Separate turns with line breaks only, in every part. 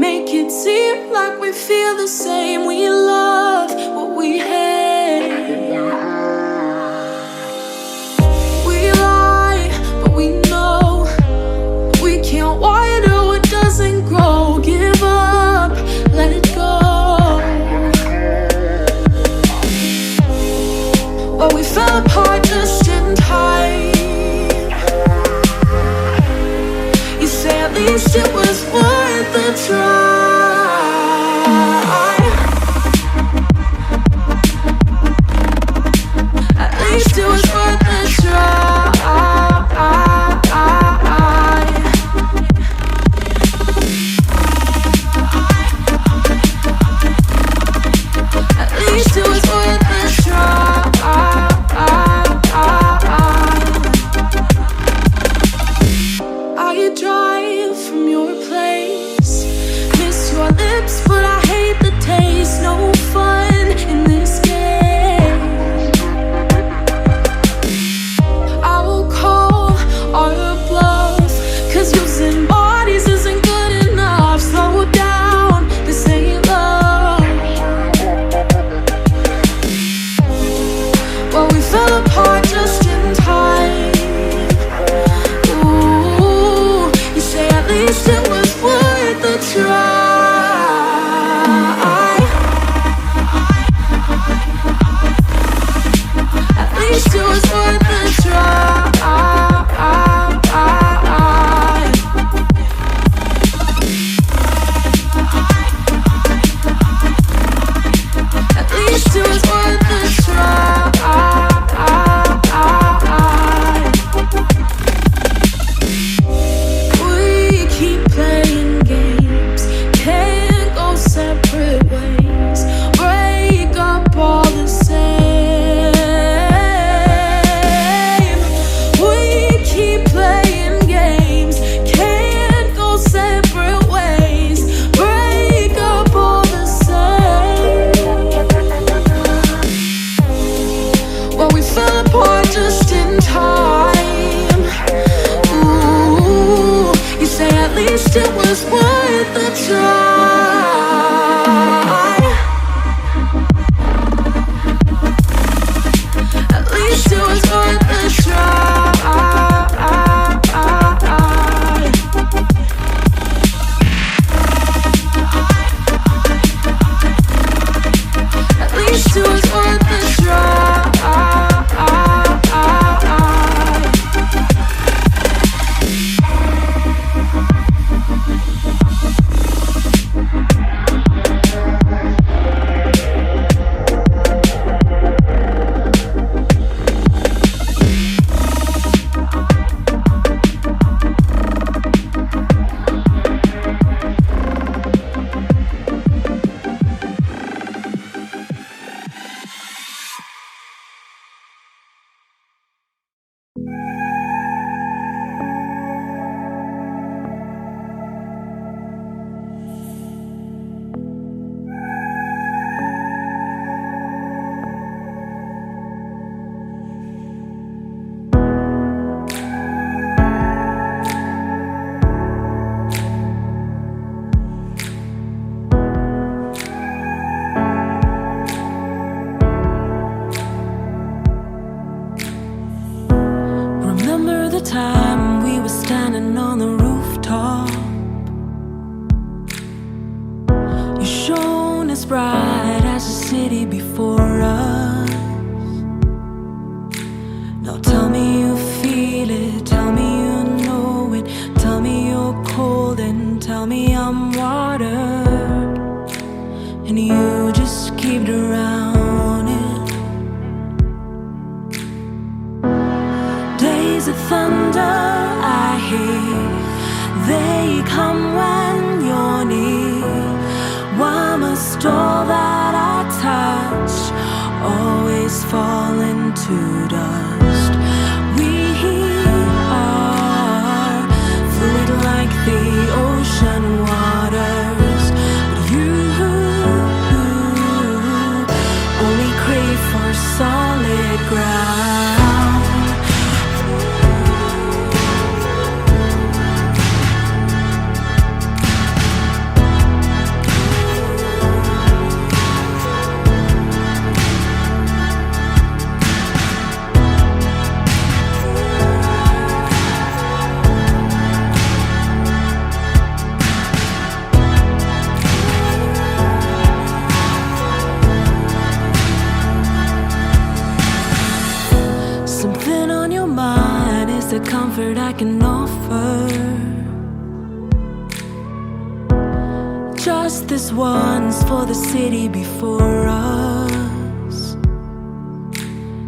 make it seem like we feel the same. We love what we hate. We lie, but we know we can't water what doesn't grow. Give up, let it go. Well, we fell apart just in time. You say at least it was worth a try. At least it was worth a try. At least it was worth a try. I drive from your place, miss your lips, but I hate the taste. No fun in this game. I will call our bluff, 'cause using bodies isn't good enough. Slow down, this ain't love. Well, we fell apart just in time. At least it was worth a try. At least it was worth a try. At least it was worth a try. It was worth a try. At least it was worth a try. At least it was worth a try. Solid ground. comfort I can offer. Just this once for the city before us.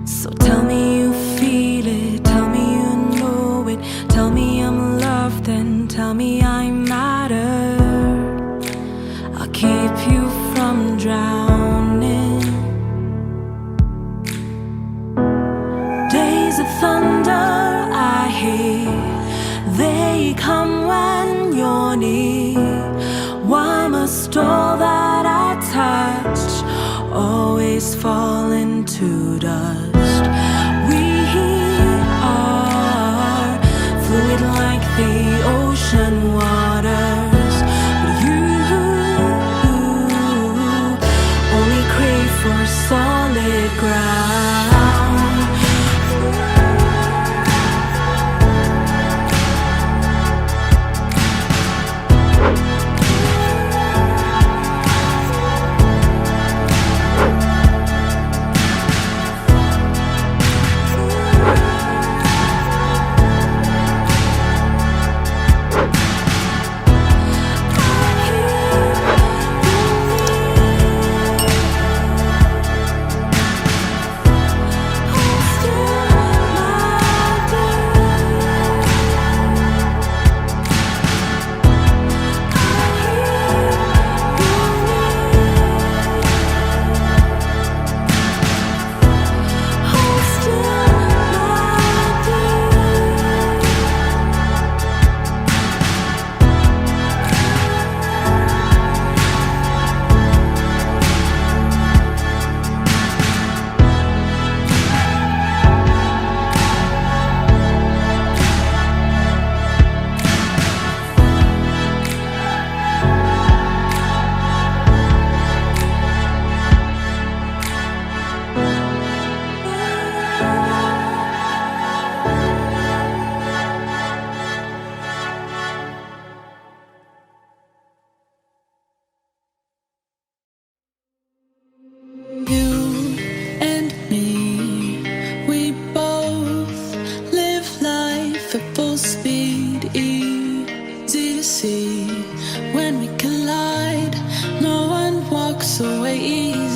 So tell me you feel it, tell me you know it, tell me I'm loved and tell me I matter. I'll keep you from drowning. Days of thunder I hear, they come when you're near. Why must all that I touch always fall into dust? We are fluid like the ocean waters, but you only crave for solid ground. When we collide, no one walks away easy.